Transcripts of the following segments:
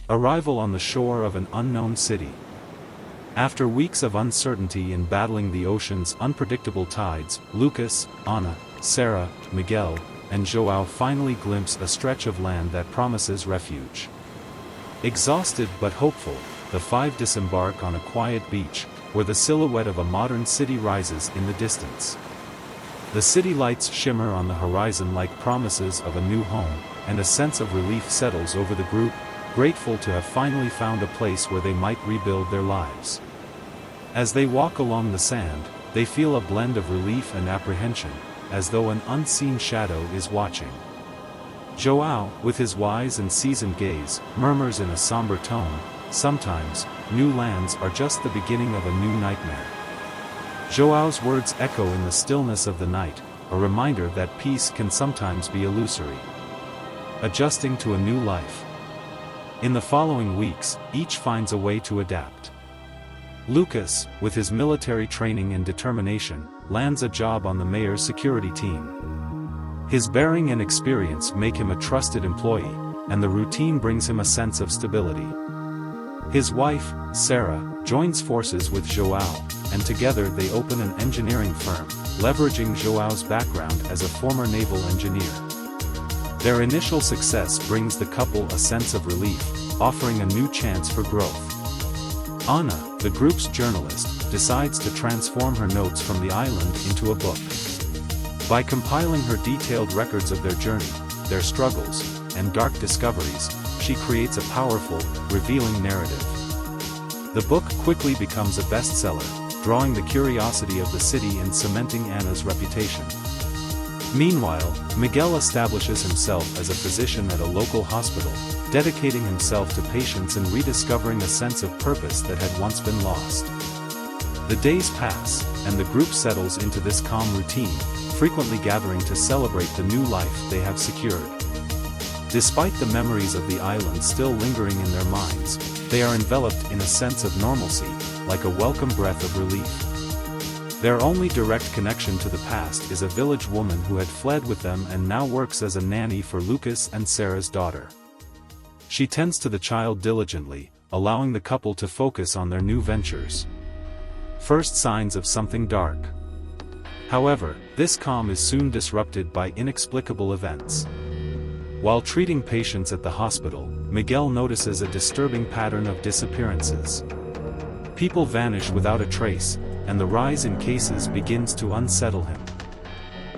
Arrival on the shore of an unknown city. After weeks of uncertainty in battling the ocean's unpredictable tides, Lucas, Ana, Sarah, Miguel, and João finally glimpse a stretch of land that promises refuge. Exhausted but hopeful, the five disembark on a quiet beach, where the silhouette of a modern city rises in the distance. The city lights shimmer on the horizon like promises of a new home, and a sense of relief settles over the group, grateful to have finally found a place where they might rebuild their lives. As they walk along the sand, they feel a blend of relief and apprehension, as though an unseen shadow is watching. João, with his wise and seasoned gaze, murmurs in a somber tone, "Sometimes, new lands are just the beginning of a new nightmare." João's words echo in the stillness of the night, a reminder that peace can sometimes be illusory. Adjusting to a new life. In the following weeks, each finds a way to adapt. Lucas, with his military training and determination, lands a job on the mayor's security team. His bearing and experience make him a trusted employee, and the routine brings him a sense of stability. His wife, Sarah, joins forces with João, and together they open an engineering firm, leveraging João's background as a former naval engineer. Their initial success brings the couple a sense of relief, offering a new chance for growth. Ana, the group's journalist, decides to transform her notes from the island into a book. By compiling her detailed records of their journey, their struggles, and dark discoveries, she creates a powerful, revealing narrative. The book quickly becomes a bestseller, drawing the curiosity of the city and cementing Ana's reputation. Meanwhile, Miguel establishes himself as a physician at a local hospital, dedicating himself to patients and rediscovering a sense of purpose that had once been lost. The days pass, and the group settles into this calm routine, frequently gathering to celebrate the new life they have secured. Despite the memories of the island still lingering in their minds, they are enveloped in a sense of normalcy, like a welcome breath of relief. Their only direct connection to the past is a village woman who had fled with them and now works as a nanny for Lucas and Sarah's daughter. She tends to the child diligently, allowing the couple to focus on their new ventures. First signs of something dark. However, this calm is soon disrupted by inexplicable events. While treating patients at the hospital, Miguel notices a disturbing pattern of disappearances. People vanish without a trace, and the rise in cases begins to unsettle him.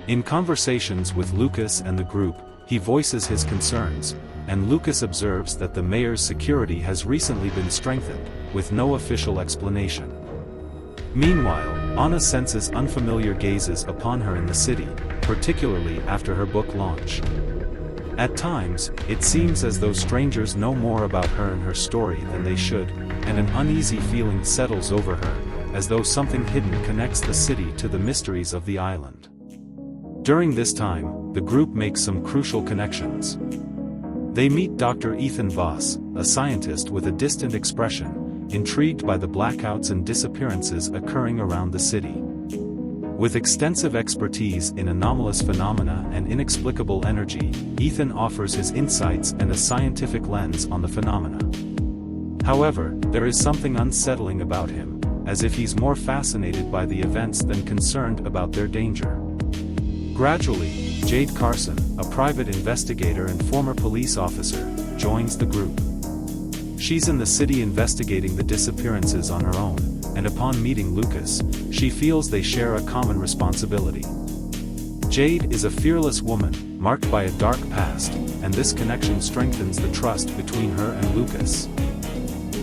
In conversations with Lucas and the group, he voices his concerns, and Lucas observes that the mayor's security has recently been strengthened, with no official explanation. Meanwhile, Ana senses unfamiliar gazes upon her in the city, particularly after her book launch. At times, it seems as though strangers know more about her and her story than they should, and an uneasy feeling settles over her, as though something hidden connects the city to the mysteries of the island. During this time, the group makes some crucial connections. They meet Dr. Ethan Voss, a scientist with a distant expression, intrigued by the blackouts and disappearances occurring around the city. With extensive expertise in anomalous phenomena and inexplicable energy, Ethan offers his insights and a scientific lens on the phenomena. However, there is something unsettling about him, as if he's more fascinated by the events than concerned about their danger. Gradually, Jade Carson, a private investigator and former police officer, joins the group. She's in the city investigating the disappearances on her own, and upon meeting Lucas, she feels they share a common responsibility. Jade is a fearless woman, marked by a dark past, and this connection strengthens the trust between her and Lucas.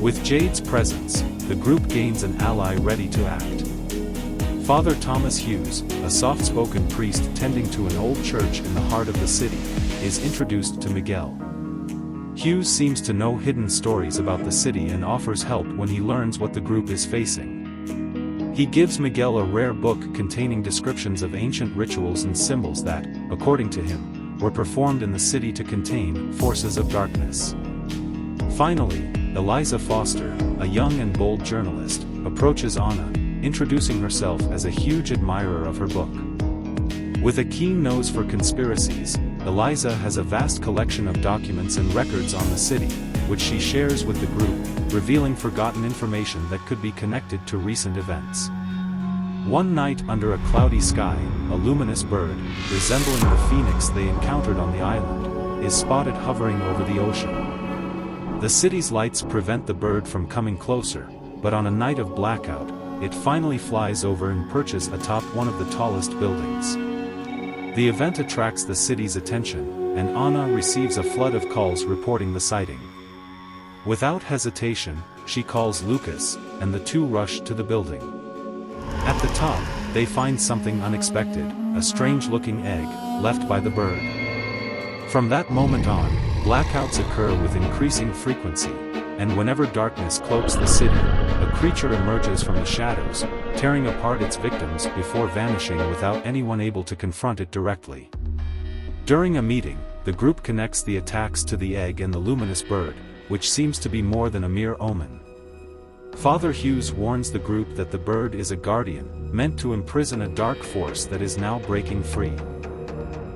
With Jade's presence, the group gains an ally ready to act. Father Thomas Hughes, a soft-spoken priest tending to an old church in the heart of the city, is introduced to Miguel. Hughes seems to know hidden stories about the city and offers help when he learns what the group is facing. He gives Miguel a rare book containing descriptions of ancient rituals and symbols that, according to him, were performed in the city to contain forces of darkness. Finally, Eliza Foster, a young and bold journalist, approaches Ana, introducing herself as a huge admirer of her book. With a keen nose for conspiracies, Eliza has a vast collection of documents and records on the city, which she shares with the group, revealing forgotten information that could be connected to recent events. One night under a cloudy sky, a luminous bird, resembling the phoenix they encountered on the island, is spotted hovering over the ocean. The city's lights prevent the bird from coming closer, but on a night of blackout, it finally flies over and perches atop one of the tallest buildings. The event attracts the city's attention, and Anna receives a flood of calls reporting the sighting. Without hesitation, she calls Lucas, and the two rush to the building. At the top, they find something unexpected, a strange-looking egg, left by the bird. From that moment on, blackouts occur with increasing frequency, and whenever darkness cloaks the city, a creature emerges from the shadows, tearing apart its victims before vanishing without anyone able to confront it directly. During a meeting, the group connects the attacks to the egg and the luminous bird, which seems to be more than a mere omen. Father Hughes warns the group that the bird is a guardian, meant to imprison a dark force that is now breaking free.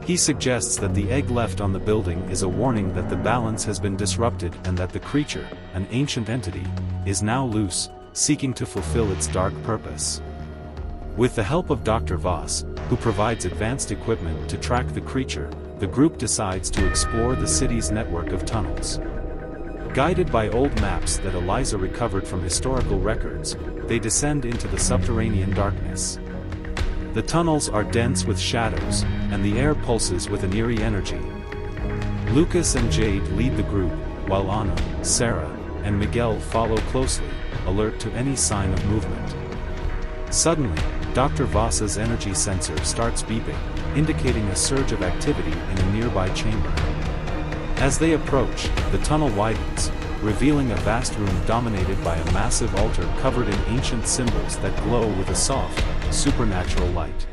He suggests that the egg left on the building is a warning that the balance has been disrupted and that the creature, an ancient entity, is now loose, seeking to fulfill its dark purpose. With the help of Dr. Voss, who provides advanced equipment to track the creature, the group decides to explore the city's network of tunnels. Guided by old maps that Eliza recovered from historical records, they descend into the subterranean darkness. The tunnels are dense with shadows, and the air pulses with an eerie energy. Lucas and Jade lead the group, while Anna, Sarah, and Miguel follow closely, alert to any sign of movement. Suddenly, Dr. Voss's energy sensor starts beeping, indicating a surge of activity in a nearby chamber. As they approach, the tunnel widens, revealing a vast room dominated by a massive altar covered in ancient symbols that glow with a soft, supernatural light.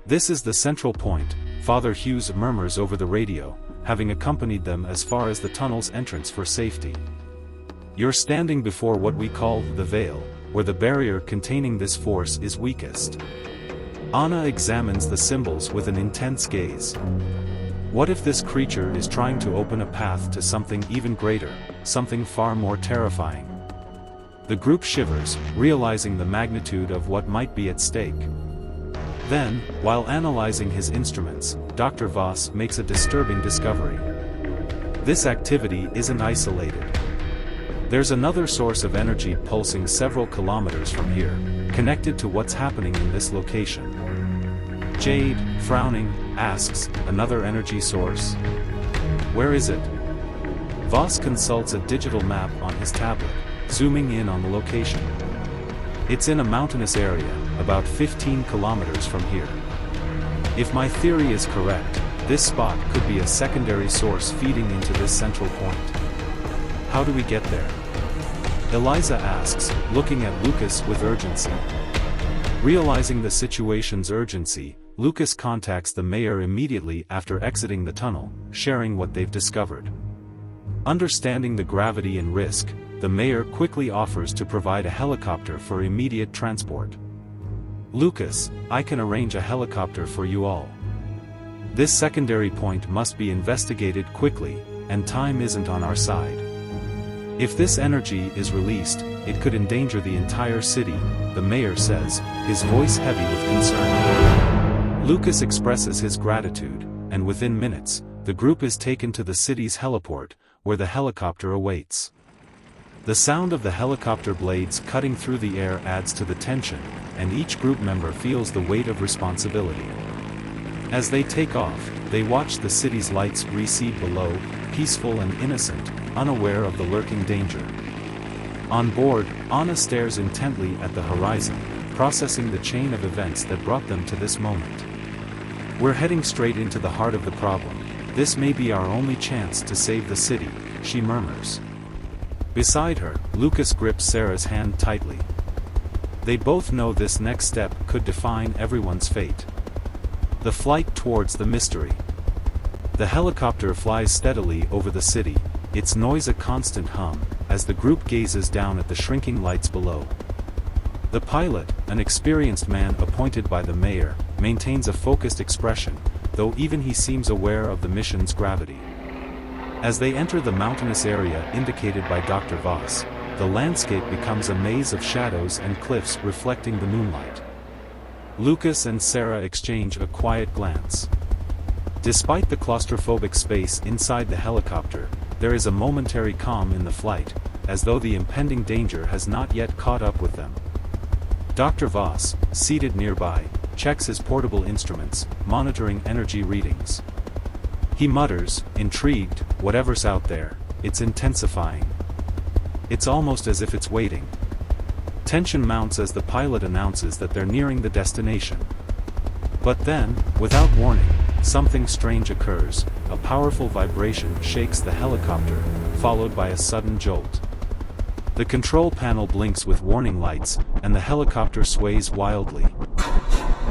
"This is the central point," Father Hughes murmurs over the radio, having accompanied them as far as the tunnel's entrance for safety. "You're standing before what we call the veil, where the barrier containing this force is weakest." Anna examines the symbols with an intense gaze. What if this creature is trying to open a path to something even greater, something far more terrifying? The group shivers, realizing the magnitude of what might be at stake. Then, while analyzing his instruments, Dr. Voss makes a disturbing discovery. This activity isn't isolated. There's another source of energy pulsing several kilometers from here, connected to what's happening in this location. Jade, frowning, asks, "Another energy source? Where is it?" Voss consults a digital map on his tablet, zooming in on the location. It's in a mountainous area, about 15 kilometers from here. If my theory is correct, this spot could be a secondary source feeding into this central point. How do we get there? Eliza asks, looking at Lucas with urgency. Realizing the situation's urgency, Lucas contacts the mayor immediately after exiting the tunnel, sharing what they've discovered. Understanding the gravity and risk, the mayor quickly offers to provide a helicopter for immediate transport. "Lucas, I can arrange a helicopter for you all. This secondary point must be investigated quickly, and time isn't on our side. If this energy is released, it could endanger the entire city," the mayor says, his voice heavy with concern. Lucas expresses his gratitude, and within minutes, the group is taken to the city's heliport, where the helicopter awaits. The sound of the helicopter blades cutting through the air adds to the tension, and each group member feels the weight of responsibility. As they take off, they watch the city's lights recede below, peaceful and innocent, unaware of the lurking danger. On board, Anna stares intently at the horizon, processing the chain of events that brought them to this moment. "We're heading straight into the heart of the problem. This may be our only chance to save the city," she murmurs. Beside her, Lucas grips Sarah's hand tightly. They both know this next step could define everyone's fate. The flight towards the mystery. The helicopter flies steadily over the city, its noise a constant hum, as the group gazes down at the shrinking lights below. The pilot, an experienced man appointed by the mayor, maintains a focused expression, though even he seems aware of the mission's gravity. As they enter the mountainous area indicated by Dr. Voss, the landscape becomes a maze of shadows and cliffs reflecting the moonlight. Lucas and Sarah exchange a quiet glance. Despite the claustrophobic space inside the helicopter, there is a momentary calm in the flight, as though the impending danger has not yet caught up with them. Dr. Voss, seated nearby, checks his portable instruments, monitoring energy readings. He mutters, intrigued, whatever's out there, it's intensifying. It's almost as if it's waiting. Tension mounts as the pilot announces that they're nearing the destination. But then, without warning, something strange occurs. A powerful vibration shakes the helicopter, followed by a sudden jolt. The control panel blinks with warning lights, and the helicopter sways wildly.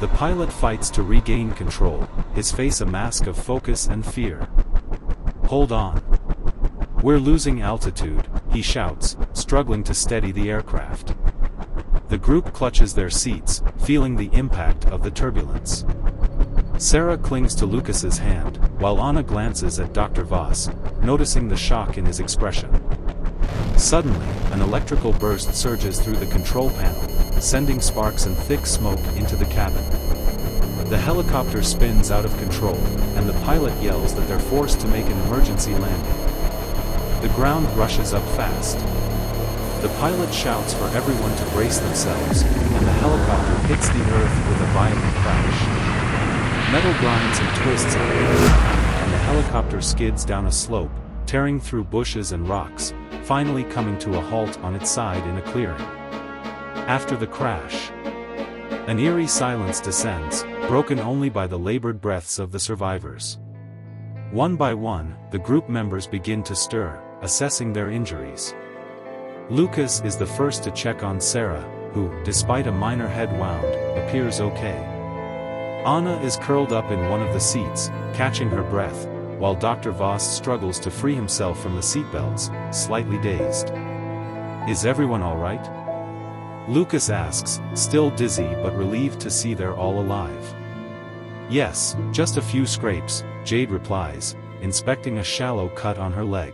The pilot fights to regain control, his face a mask of focus and fear. "Hold on. We're losing altitude," he shouts, struggling to steady the aircraft. The group clutches their seats, feeling the impact of the turbulence. Sarah clings to Lucas's hand, while Anna glances at Dr. Voss, noticing the shock in his expression. Suddenly, an electrical burst surges through the control panel, sending sparks and thick smoke into the cabin. The helicopter spins out of control, and the pilot yells that they're forced to make an emergency landing. The ground rushes up fast. The pilot shouts for everyone to brace themselves, and the helicopter hits the earth with a violent crash. Metal grinds and twists on and the helicopter skids down a slope, tearing through bushes and rocks, finally coming to a halt on its side in a clearing. After the crash, an eerie silence descends, broken only by the labored breaths of the survivors. One by one, the group members begin to stir, assessing their injuries. Lucas is the first to check on Sarah, who, despite a minor head wound, appears okay. Anna is curled up in one of the seats, catching her breath, while Dr. Voss struggles to free himself from the seatbelts, slightly dazed. "Is everyone all right?" Lucas asks, still dizzy but relieved to see they're all alive. "Yes, just a few scrapes," Jade replies, inspecting a shallow cut on her leg.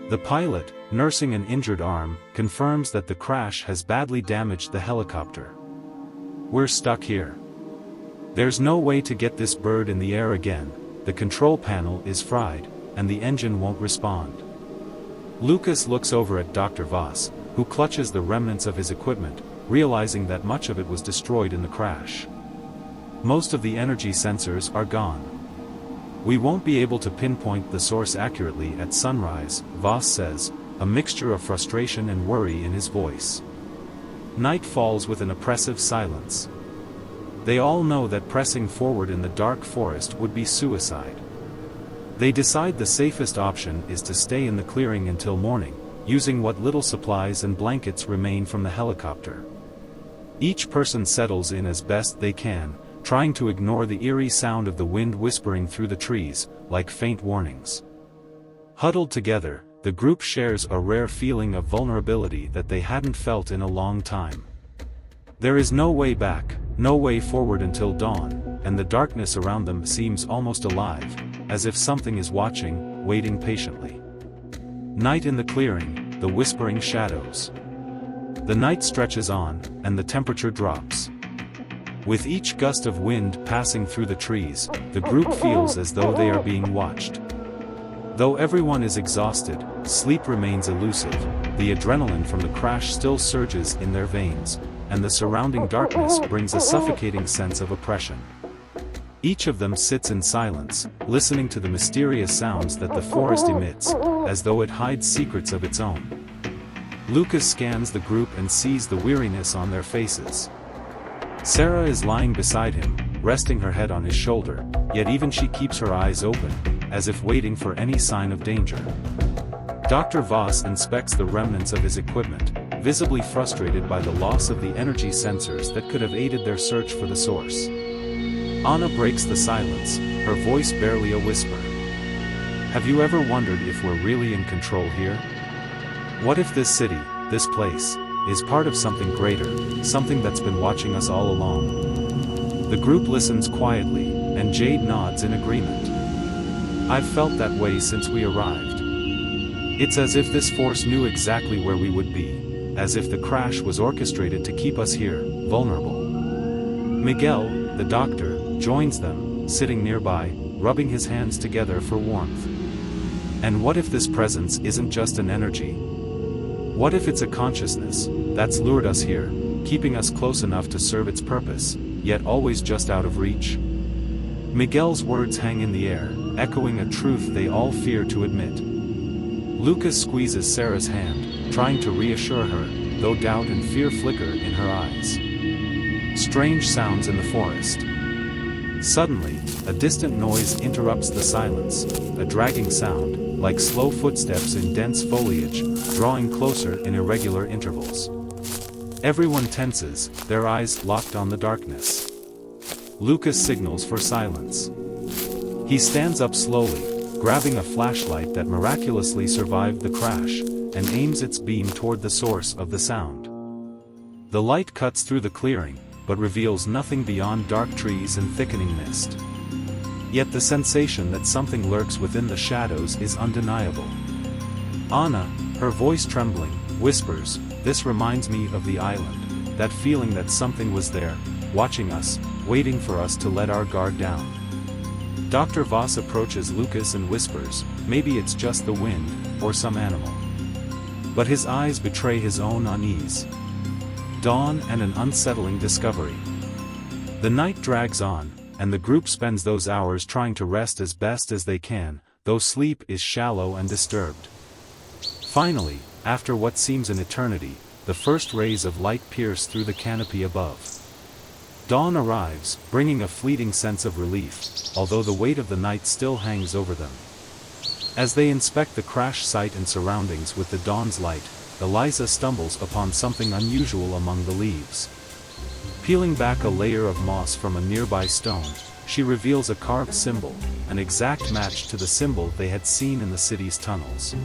The pilot, nursing an injured arm, confirms that the crash has badly damaged the helicopter. "We're stuck here. There's no way to get this bird in the air again, the control panel is fried, and the engine won't respond." Lucas looks over at Dr. Voss, who clutches the remnants of his equipment, realizing that much of it was destroyed in the crash. Most of the energy sensors are gone. "We won't be able to pinpoint the source accurately at sunrise," Voss says, a mixture of frustration and worry in his voice. Night falls with an oppressive silence. They all know that pressing forward in the dark forest would be suicide. They decide the safest option is to stay in the clearing until morning, using what little supplies and blankets remain from the helicopter. Each person settles in as best they can, trying to ignore the eerie sound of the wind whispering through the trees, like faint warnings. Huddled together, the group shares a rare feeling of vulnerability that they hadn't felt in a long time. There is no way back, no way forward until dawn, and the darkness around them seems almost alive, as if something is watching, waiting patiently. Night in the clearing, the whispering shadows. The night stretches on, and the temperature drops. With each gust of wind passing through the trees, the group feels as though they are being watched. Though everyone is exhausted, sleep remains elusive, the adrenaline from the crash still surges in their veins, and the surrounding darkness brings a suffocating sense of oppression. Each of them sits in silence, listening to the mysterious sounds that the forest emits, as though it hides secrets of its own. Lucas scans the group and sees the weariness on their faces. Sarah is lying beside him, resting her head on his shoulder, yet even she keeps her eyes open, as if waiting for any sign of danger. Dr. Voss inspects the remnants of his equipment, visibly frustrated by the loss of the energy sensors that could have aided their search for the source. Anna breaks the silence, her voice barely a whisper. "Have you ever wondered if we're really in control here? What if this city, this place, is part of something greater, something that's been watching us all along?" The group listens quietly, and Jade nods in agreement. I've felt that way since we arrived. It's as if this force knew exactly where we would be, as if the crash was orchestrated to keep us here, vulnerable. Miguel, the doctor, joins them, sitting nearby, rubbing his hands together for warmth. And what if this presence isn't just an energy? What if it's a consciousness that's lured us here, keeping us close enough to serve its purpose, yet always just out of reach? Miguel's words hang in the air, echoing a truth they all fear to admit. Lucas squeezes Sarah's hand, trying to reassure her, though doubt and fear flicker in her eyes. Strange sounds in the forest. Suddenly, a distant noise interrupts the silence, a dragging sound, like slow footsteps in dense foliage, drawing closer in irregular intervals. Everyone tenses, their eyes locked on the darkness. Lucas signals for silence. He stands up slowly, grabbing a flashlight that miraculously survived the crash, and aims its beam toward the source of the sound. The light cuts through the clearing, but reveals nothing beyond dark trees and thickening mist. Yet the sensation that something lurks within the shadows is undeniable. Anna, her voice trembling, whispers, "This reminds me of the island, that feeling that something was there, watching us, waiting for us to let our guard down." Dr. Voss approaches Lucas and whispers, "Maybe it's just the wind, or some animal." But his eyes betray his own unease. Dawn and an unsettling discovery. The night drags on, and the group spends those hours trying to rest as best as they can, though sleep is shallow and disturbed. Finally, after what seems an eternity, the first rays of light pierce through the canopy above. Dawn arrives, bringing a fleeting sense of relief, although the weight of the night still hangs over them. As they inspect the crash site and surroundings with the dawn's light, Eliza stumbles upon something unusual among the leaves. Peeling back a layer of moss from a nearby stone, she reveals a carved symbol, an exact match to the symbol they had seen in the city's tunnels.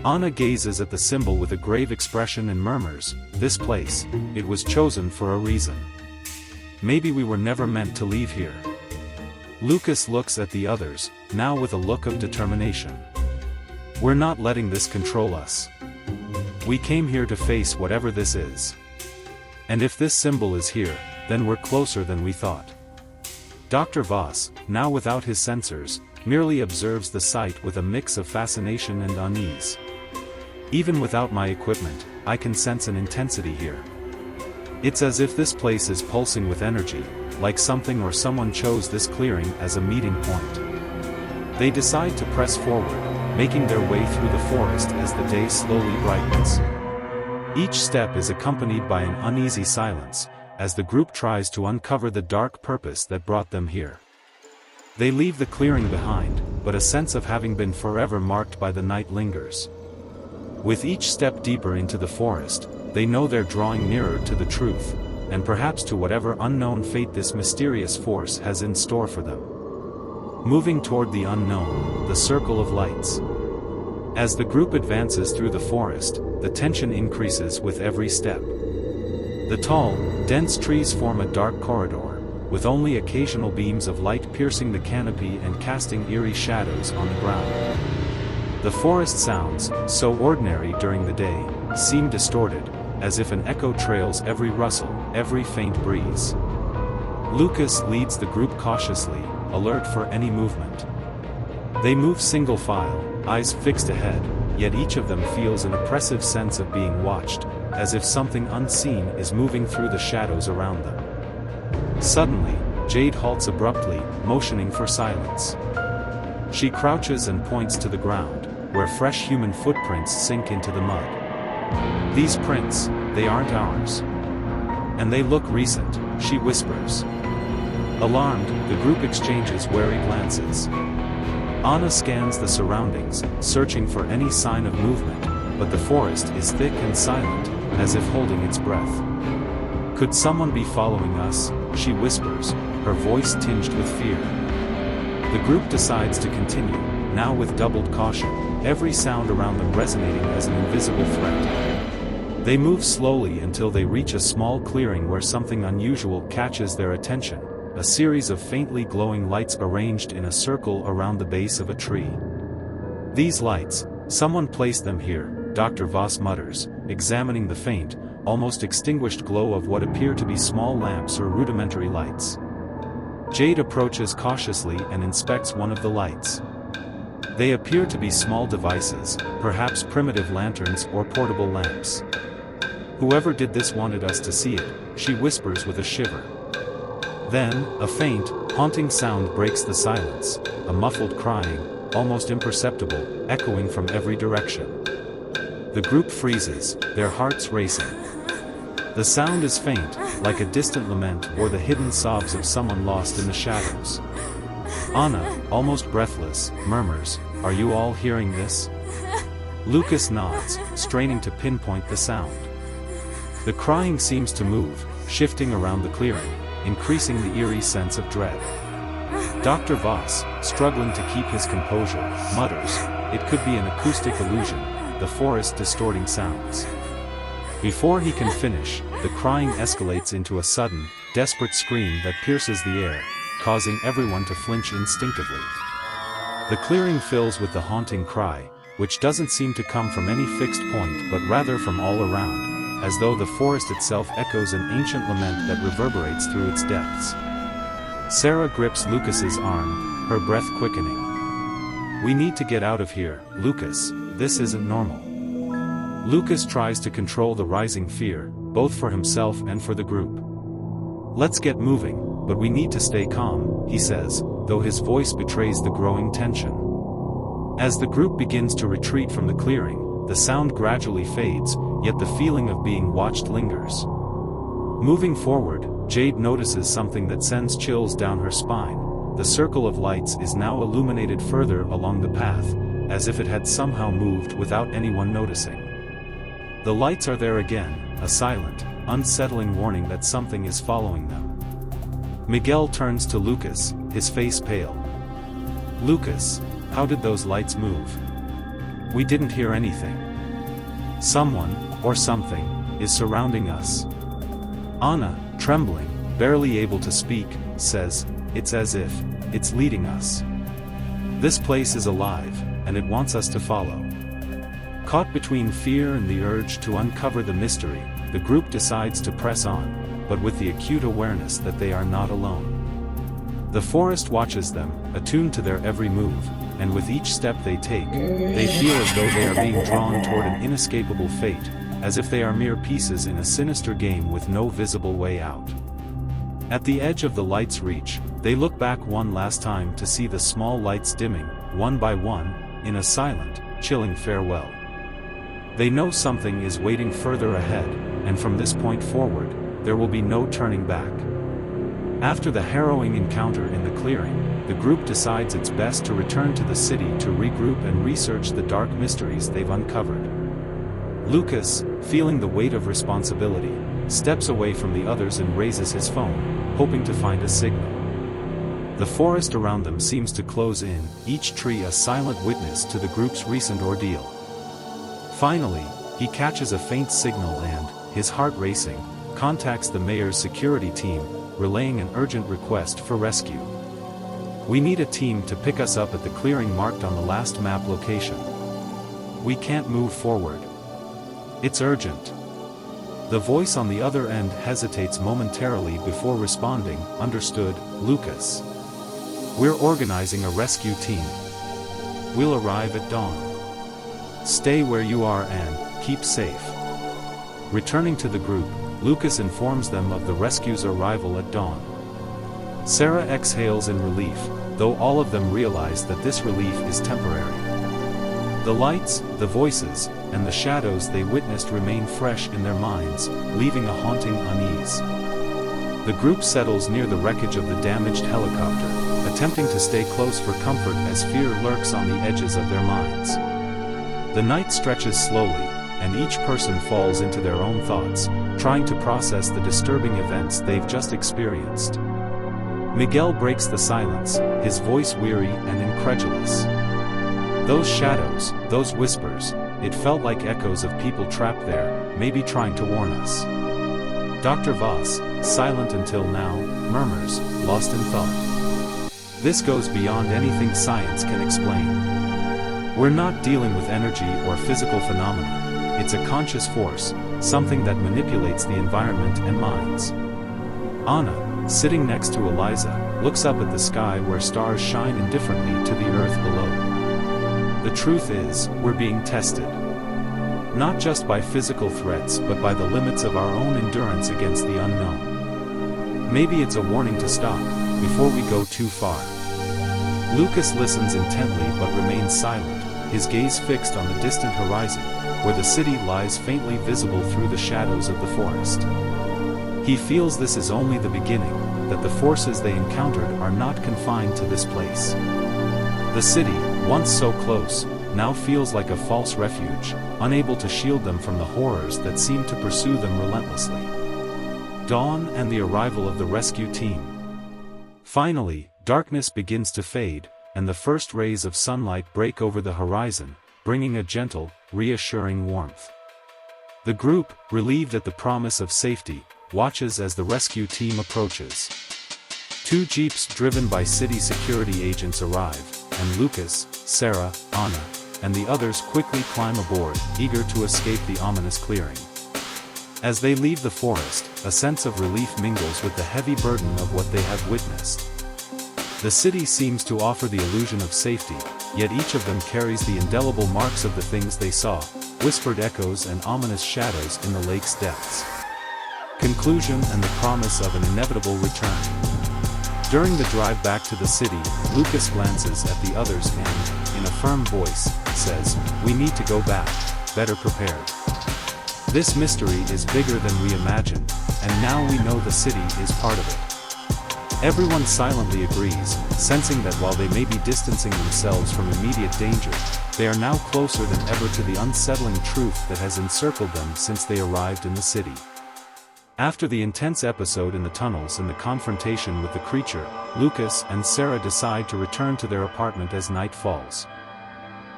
Anna gazes at the symbol with a grave expression and murmurs, "This place, it was chosen for a reason. Maybe we were never meant to leave here." Lucas looks at the others, now with a look of determination. "We're not letting this control us. We came here to face whatever this is. And if this symbol is here, then we're closer than we thought." Dr. Voss, now without his sensors, merely observes the site with a mix of fascination and unease. "Even without my equipment, I can sense an intensity here. It's as if this place is pulsing with energy, like something or someone chose this clearing as a meeting point." They decide to press forward, making their way through the forest as the day slowly brightens. Each step is accompanied by an uneasy silence, as the group tries to uncover the dark purpose that brought them here. They leave the clearing behind, but a sense of having been forever marked by the night lingers. With each step deeper into the forest, they know they're drawing nearer to the truth, and perhaps to whatever unknown fate this mysterious force has in store for them. Moving toward the unknown, the circle of lights. As the group advances through the forest, the tension increases with every step. The tall, dense trees form a dark corridor, with only occasional beams of light piercing the canopy and casting eerie shadows on the ground. The forest sounds, so ordinary during the day, seem distorted, as if an echo trails every rustle, every faint breeze. Lucas leads the group cautiously, alert for any movement. They move single file, eyes fixed ahead, yet each of them feels an oppressive sense of being watched, as if something unseen is moving through the shadows around them. Suddenly, Jade halts abruptly, motioning for silence. She crouches and points to the ground, where fresh human footprints sink into the mud. "These prints, they aren't ours. And they look recent," she whispers. Alarmed, the group exchanges wary glances. Anna scans the surroundings, searching for any sign of movement, but the forest is thick and silent, as if holding its breath. "Could someone be following us?" she whispers, her voice tinged with fear. The group decides to continue, now with doubled caution, every sound around them resonating as an invisible threat. They move slowly until they reach a small clearing where something unusual catches their attention, a series of faintly glowing lights arranged in a circle around the base of a tree. These lights, someone placed them here, Dr. Voss mutters, examining the faint, almost extinguished glow of what appear to be small lamps or rudimentary lights. Jade approaches cautiously and inspects one of the lights. They appear to be small devices, perhaps primitive lanterns or portable lamps. Whoever did this wanted us to see it, she whispers with a shiver. Then, a faint, haunting sound breaks the silence, a muffled crying, almost imperceptible, echoing from every direction. The group freezes, their hearts racing. The sound is faint, like a distant lament or the hidden sobs of someone lost in the shadows. Anna, almost breathless, murmurs, "Are you all hearing this?" Lucas nods, straining to pinpoint the sound. The crying seems to move, shifting around the clearing, increasing the eerie sense of dread. Dr. Voss, struggling to keep his composure, mutters, "It could be an acoustic illusion, the forest distorting sounds." Before he can finish, the crying escalates into a sudden, desperate scream that pierces the air, causing everyone to flinch instinctively. The clearing fills with the haunting cry, which doesn't seem to come from any fixed point but rather from all around, as though the forest itself echoes an ancient lament that reverberates through its depths. Sarah grips Lucas's arm, her breath quickening. "We need to get out of here, Lucas, this isn't normal." Lucas tries to control the rising fear, both for himself and for the group. "Let's get moving, but we need to stay calm," he says, though his voice betrays the growing tension. As the group begins to retreat from the clearing, the sound gradually fades, yet the feeling of being watched lingers. Moving forward, Jade notices something that sends chills down her spine. The circle of lights is now illuminated further along the path, as if it had somehow moved without anyone noticing. The lights are there again, a silent, unsettling warning that something is following them. Miguel turns to Lucas, his face pale. "Lucas, how did those lights move? We didn't hear anything. Someone, or something, is surrounding us." Anna, trembling, barely able to speak, says, "It's as if it's leading us. This place is alive, and it wants us to follow." Caught between fear and the urge to uncover the mystery, the group decides to press on, but with the acute awareness that they are not alone. The forest watches them, attuned to their every move, and with each step they take, they feel as though they are being drawn toward an inescapable fate, as if they are mere pieces in a sinister game with no visible way out. At the edge of the light's reach, they look back one last time to see the small lights dimming, one by one, in a silent, chilling farewell. They know something is waiting further ahead, and from this point forward, there will be no turning back. After the harrowing encounter in the clearing, the group decides it's best to return to the city to regroup and research the dark mysteries they've uncovered. Lucas, feeling the weight of responsibility, steps away from the others and raises his phone, hoping to find a signal. The forest around them seems to close in, each tree a silent witness to the group's recent ordeal. Finally, he catches a faint signal and, his heart racing, contacts the mayor's security team, relaying an urgent request for rescue. "We need a team to pick us up at the clearing marked on the last map location. We can't move forward. It's urgent." The voice on the other end hesitates momentarily before responding, "Understood, Lucas. We're organizing a rescue team. We'll arrive at dawn. Stay where you are and keep safe." Returning to the group, Lucas informs them of the rescue's arrival at dawn. Sarah exhales in relief, though all of them realize that this relief is temporary. The lights, the voices, and the shadows they witnessed remain fresh in their minds, leaving a haunting unease. The group settles near the wreckage of the damaged helicopter, attempting to stay close for comfort as fear lurks on the edges of their minds. The night stretches slowly, and each person falls into their own thoughts, trying to process the disturbing events they've just experienced. Miguel breaks the silence, his voice weary and incredulous. "Those shadows, those whispers, it felt like echoes of people trapped there, maybe trying to warn us." Dr. Voss, silent until now, murmurs, lost in thought. This goes beyond anything science can explain. We're not dealing with energy or physical phenomena. It's a conscious force, something that manipulates the environment and minds. Anna, sitting next to Eliza, looks up at the sky where stars shine indifferently to the earth below. The truth is, we're being tested. Not just by physical threats but by the limits of our own endurance against the unknown. Maybe it's a warning to stop, before we go too far. Lucas listens intently but remains silent, his gaze fixed on the distant horizon, where the city lies faintly visible through the shadows of the forest. He feels this is only the beginning, that the forces they encountered are not confined to this place. The city, once so close, now feels like a false refuge, unable to shield them from the horrors that seem to pursue them relentlessly. Dawn and the arrival of the rescue team. Finally, darkness begins to fade, and the first rays of sunlight break over the horizon, bringing a gentle, reassuring warmth. The group, relieved at the promise of safety, watches as the rescue team approaches. 2 jeeps driven by city security agents arrive, and Lucas, Sarah, Anna, and the others quickly climb aboard, eager to escape the ominous clearing. As they leave the forest, a sense of relief mingles with the heavy burden of what they have witnessed. The city seems to offer the illusion of safety, yet each of them carries the indelible marks of the things they saw, whispered echoes and ominous shadows in the lake's depths. Conclusion and the promise of an inevitable return. During the drive back to the city, Lucas glances at the others and, in a firm voice, says, "We need to go back, better prepared. This mystery is bigger than we imagined, and now we know the city is part of it." Everyone silently agrees, sensing that while they may be distancing themselves from immediate danger, they are now closer than ever to the unsettling truth that has encircled them since they arrived in the city. After the intense episode in the tunnels and the confrontation with the creature, Lucas and Sarah decide to return to their apartment as night falls.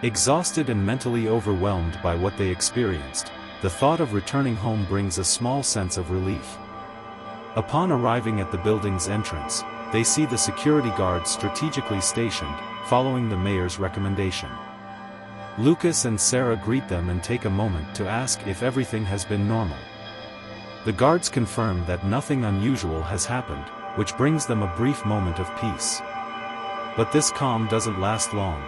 Exhausted and mentally overwhelmed by what they experienced, the thought of returning home brings a small sense of relief. Upon arriving at the building's entrance, they see the security guards strategically stationed, following the mayor's recommendation. Lucas and Sarah greet them and take a moment to ask if everything has been normal. The guards confirm that nothing unusual has happened, which brings them a brief moment of peace. But this calm doesn't last long.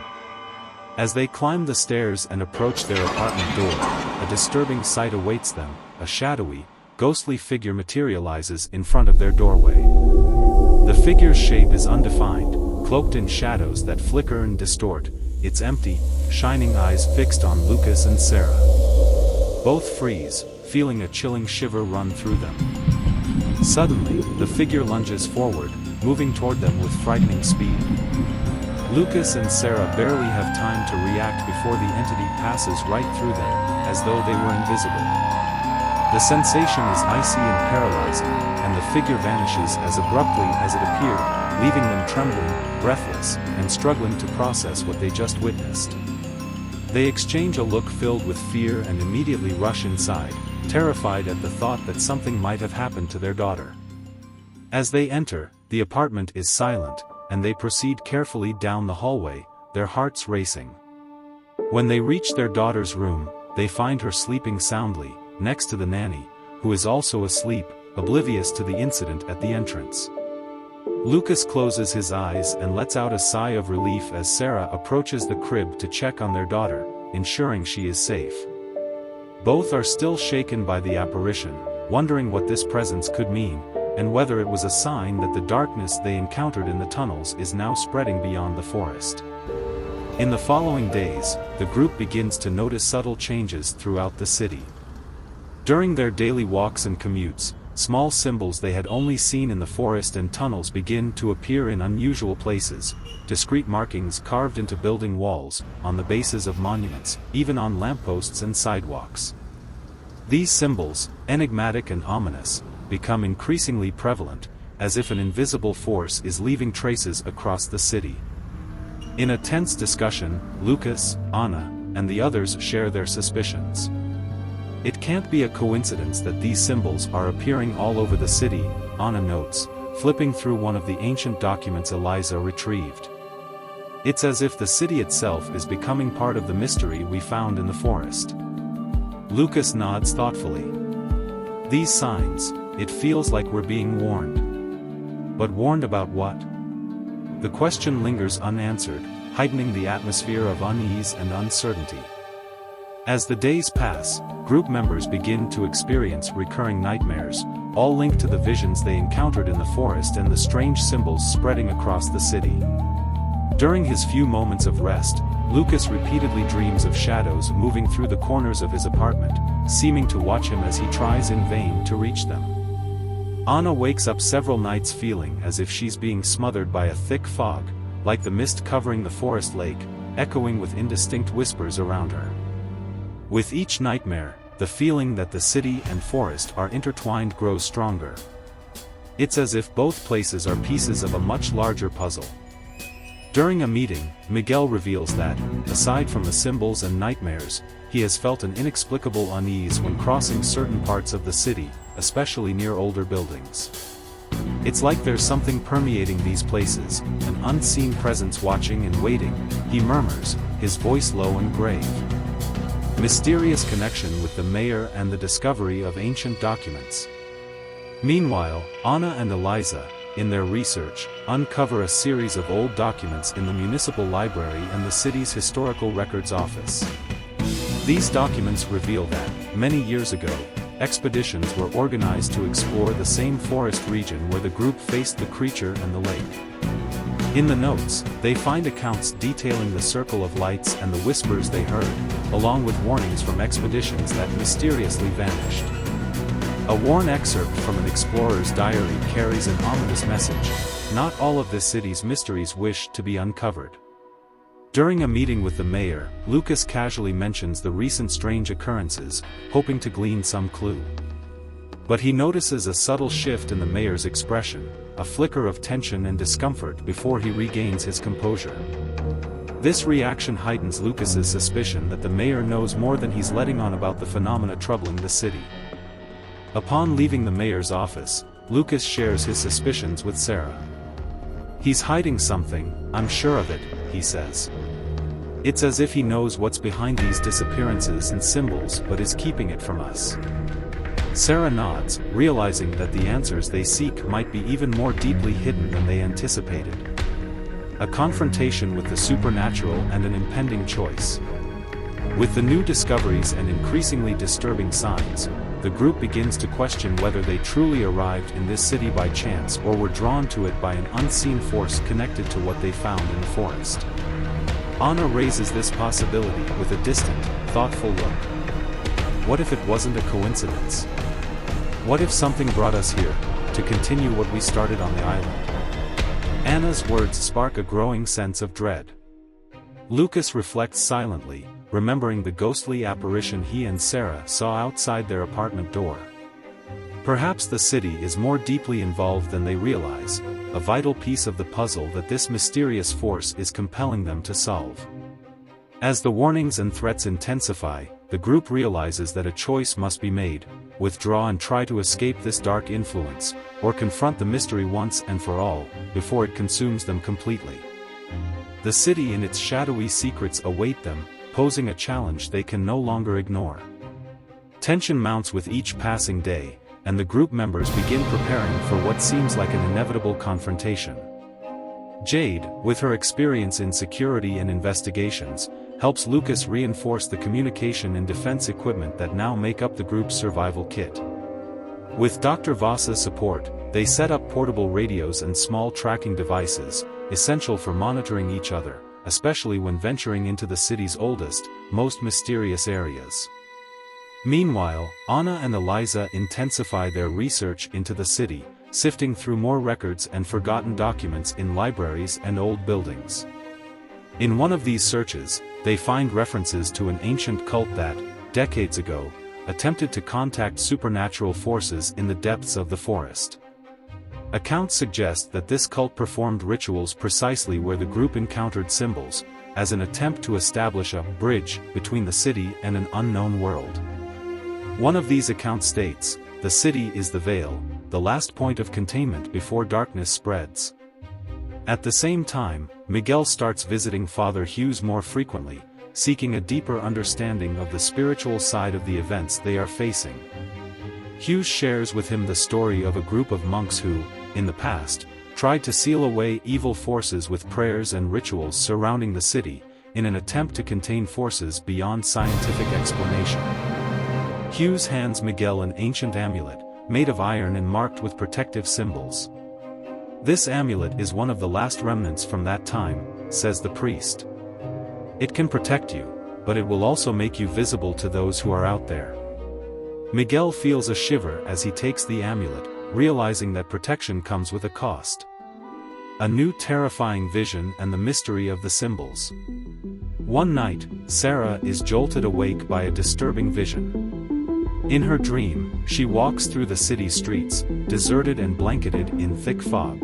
As they climb the stairs and approach their apartment door, a disturbing sight awaits them. A shadowy, ghostly figure materializes in front of their doorway. The figure's shape is undefined, cloaked in shadows that flicker and distort, its empty, shining eyes fixed on Lucas and Sarah. Both freeze, feeling a chilling shiver run through them. Suddenly, the figure lunges forward, moving toward them with frightening speed. Lucas and Sarah barely have time to react before the entity passes right through them, as though they were invisible. The sensation is icy and paralyzing, and the figure vanishes as abruptly as it appeared, leaving them trembling, breathless, and struggling to process what they just witnessed. They exchange a look filled with fear and immediately rush inside, terrified at the thought that something might have happened to their daughter. As they enter, the apartment is silent, and they proceed carefully down the hallway, their hearts racing. When they reach their daughter's room, they find her sleeping soundly, next to the nanny, who is also asleep, oblivious to the incident at the entrance. Lucas closes his eyes and lets out a sigh of relief as Sarah approaches the crib to check on their daughter, ensuring she is safe. Both are still shaken by the apparition, wondering what this presence could mean, and whether it was a sign that the darkness they encountered in the tunnels is now spreading beyond the forest. In the following days, the group begins to notice subtle changes throughout the city. During their daily walks and commutes, small symbols they had only seen in the forest and tunnels begin to appear in unusual places, discrete markings carved into building walls, on the bases of monuments, even on lampposts and sidewalks. These symbols, enigmatic and ominous, become increasingly prevalent, as if an invisible force is leaving traces across the city. In a tense discussion, Lucas, Anna, and the others share their suspicions. It can't be a coincidence that these symbols are appearing all over the city, Anna notes, flipping through one of the ancient documents Eliza retrieved. It's as if the city itself is becoming part of the mystery we found in the forest. Lucas nods thoughtfully. These signs, it feels like we're being warned. But warned about what? The question lingers unanswered, heightening the atmosphere of unease and uncertainty. As the days pass, group members begin to experience recurring nightmares, all linked to the visions they encountered in the forest and the strange symbols spreading across the city. During his few moments of rest, Lucas repeatedly dreams of shadows moving through the corners of his apartment, seeming to watch him as he tries in vain to reach them. Anna wakes up several nights feeling as if she's being smothered by a thick fog, like the mist covering the forest lake, echoing with indistinct whispers around her. With each nightmare, the feeling that the city and forest are intertwined grows stronger. It's as if both places are pieces of a much larger puzzle. During a meeting, Miguel reveals that, aside from the symbols and nightmares, he has felt an inexplicable unease when crossing certain parts of the city, especially near older buildings. It's like there's something permeating these places, an unseen presence watching and waiting, he murmurs, his voice low and grave. Mysterious connection with the mayor and the discovery of ancient documents. Meanwhile, Anna and Eliza, in their research, uncover a series of old documents in the municipal library and the city's historical records office. These documents reveal that, many years ago, expeditions were organized to explore the same forest region where the group faced the creature and the lake. In the notes, they find accounts detailing the circle of lights and the whispers they heard, along with warnings from expeditions that mysteriously vanished. A worn excerpt from an explorer's diary carries an ominous message: not all of this city's mysteries wish to be uncovered. During a meeting with the mayor, Lucas casually mentions the recent strange occurrences, hoping to glean some clue. But he notices a subtle shift in the mayor's expression, a flicker of tension and discomfort before he regains his composure. This reaction heightens Lucas's suspicion that the mayor knows more than he's letting on about the phenomena troubling the city. Upon leaving the mayor's office, Lucas shares his suspicions with Sarah. He's hiding something, I'm sure of it, he says. It's as if he knows what's behind these disappearances and symbols but is keeping it from us. Sarah nods, realizing that the answers they seek might be even more deeply hidden than they anticipated. A confrontation with the supernatural and an impending choice. With the new discoveries and increasingly disturbing signs, the group begins to question whether they truly arrived in this city by chance or were drawn to it by an unseen force connected to what they found in the forest. Anna raises this possibility with a distant, thoughtful look. What if it wasn't a coincidence? What if something brought us here, to continue what we started on the island? Anna's words spark a growing sense of dread. Lucas reflects silently, remembering the ghostly apparition he and Sarah saw outside their apartment door. Perhaps the city is more deeply involved than they realize, a vital piece of the puzzle that this mysterious force is compelling them to solve. As the warnings and threats intensify, the group realizes that a choice must be made: withdraw and try to escape this dark influence, or confront the mystery once and for all, before it consumes them completely. The city and its shadowy secrets await them, posing a challenge they can no longer ignore. Tension mounts with each passing day, and the group members begin preparing for what seems like an inevitable confrontation. Jade, with her experience in security and investigations, helps Lucas reinforce the communication and defense equipment that now make up the group's survival kit. With Dr. Voss's support, they set up portable radios and small tracking devices, essential for monitoring each other, especially when venturing into the city's oldest, most mysterious areas. Meanwhile, Anna and Eliza intensify their research into the city, sifting through more records and forgotten documents in libraries and old buildings. In one of these searches, they find references to an ancient cult that, decades ago, attempted to contact supernatural forces in the depths of the forest. Accounts suggest that this cult performed rituals precisely where the group encountered symbols, as an attempt to establish a bridge between the city and an unknown world. One of these accounts states, "The city is the veil, the last point of containment before darkness spreads." At the same time, Miguel starts visiting Father Hughes more frequently, seeking a deeper understanding of the spiritual side of the events they are facing. Hughes shares with him the story of a group of monks who, in the past, tried to seal away evil forces with prayers and rituals surrounding the city, in an attempt to contain forces beyond scientific explanation. Hughes hands Miguel an ancient amulet, made of iron and marked with protective symbols. "This amulet is one of the last remnants from that time," says the priest. "It can protect you, but it will also make you visible to those who are out there." Miguel feels a shiver as he takes the amulet, realizing that protection comes with a cost. A new terrifying vision and the mystery of the symbols. One night, Sarah is jolted awake by a disturbing vision. In her dream, she walks through the city streets, deserted and blanketed in thick fog.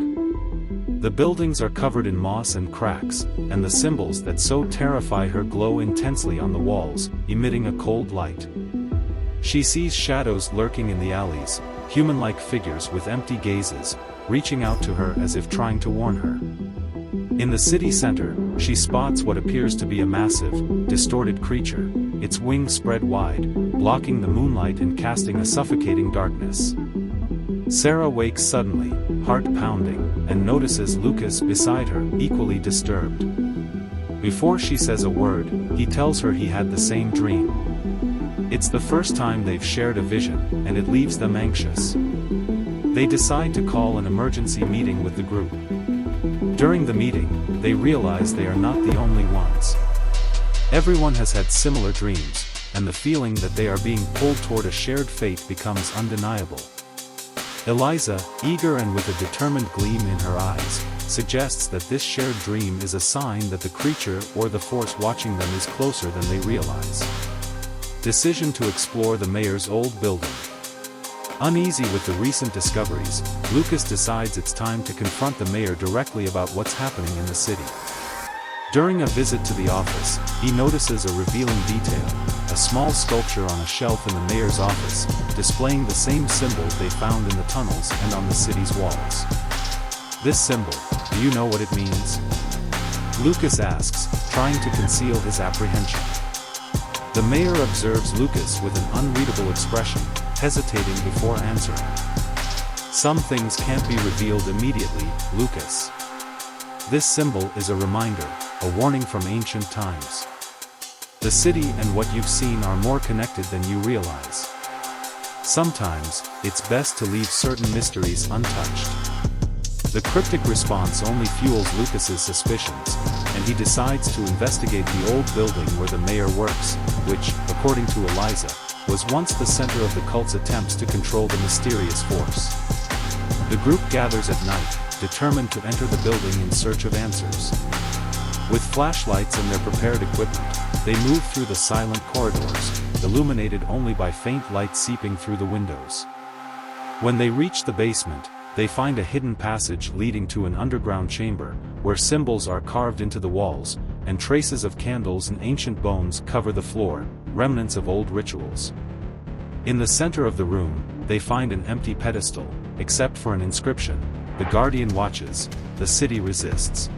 The buildings are covered in moss and cracks, and the symbols that so terrify her glow intensely on the walls, emitting a cold light. She sees shadows lurking in the alleys, human-like figures with empty gazes, reaching out to her as if trying to warn her. In the city center, she spots what appears to be a massive, distorted creature, its wings spread wide, blocking the moonlight and casting a suffocating darkness. Sarah wakes suddenly, heart pounding, and notices Lucas beside her, equally disturbed. Before she says a word, he tells her he had the same dream. It's the first time they've shared a vision, and it leaves them anxious. They decide to call an emergency meeting with the group. During the meeting, they realize they are not the only ones. Everyone has had similar dreams, and the feeling that they are being pulled toward a shared fate becomes undeniable. Eliza, eager and with a determined gleam in her eyes, suggests that this shared dream is a sign that the creature or the force watching them is closer than they realize. Decision to explore the mayor's old building. Uneasy with the recent discoveries, Lucas decides it's time to confront the mayor directly about what's happening in the city. During a visit to the office, he notices a revealing detail, a small sculpture on a shelf in the mayor's office, displaying the same symbol they found in the tunnels and on the city's walls. "This symbol, do you know what it means?" Lucas asks, trying to conceal his apprehension. The mayor observes Lucas with an unreadable expression, hesitating before answering. "Some things can't be revealed immediately, Lucas. This symbol is a reminder, a warning from ancient times. The city and what you've seen are more connected than you realize. Sometimes, it's best to leave certain mysteries untouched." The cryptic response only fuels Lucas's suspicions, and he decides to investigate the old building where the mayor works, which, according to Eliza, was once the center of the cult's attempts to control the mysterious force. The group gathers at night, determined to enter the building in search of answers. With flashlights and their prepared equipment, they move through the silent corridors, illuminated only by faint light seeping through the windows. When they reach the basement, they find a hidden passage leading to an underground chamber, where symbols are carved into the walls, and traces of candles and ancient bones cover the floor, remnants of old rituals. In the center of the room, they find an empty pedestal, except for an inscription, "The Guardian watches, the city resists."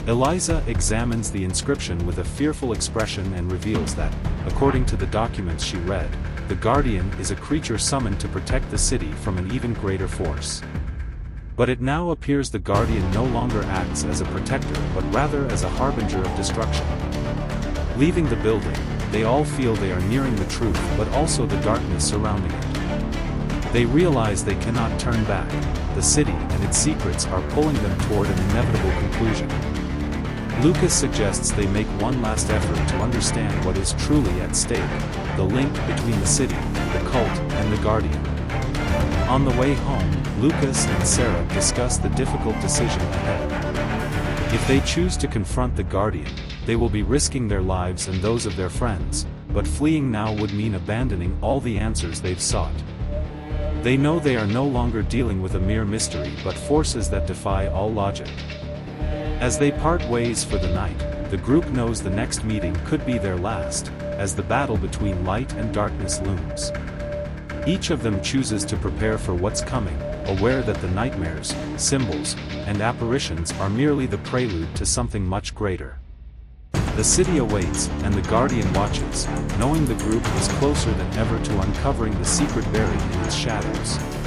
Eliza examines the inscription with a fearful expression and reveals that, according to the documents she read, the Guardian is a creature summoned to protect the city from an even greater force. But it now appears the Guardian no longer acts as a protector but rather as a harbinger of destruction. Leaving the building, they all feel they are nearing the truth but also the darkness surrounding it. They realize they cannot turn back, the city and its secrets are pulling them toward an inevitable conclusion. Lucas suggests they make one last effort to understand what is truly at stake, the link between the city, the cult, and the Guardian. On the way home, Lucas and Sarah discuss the difficult decision ahead. If they choose to confront the Guardian, they will be risking their lives and those of their friends, but fleeing now would mean abandoning all the answers they've sought. They know they are no longer dealing with a mere mystery but forces that defy all logic. As they part ways for the night, the group knows the next meeting could be their last, as the battle between light and darkness looms. Each of them chooses to prepare for what's coming, aware that the nightmares, symbols, and apparitions are merely the prelude to something much greater. The city awaits, and the Guardian watches, knowing the group is closer than ever to uncovering the secret buried in its shadows.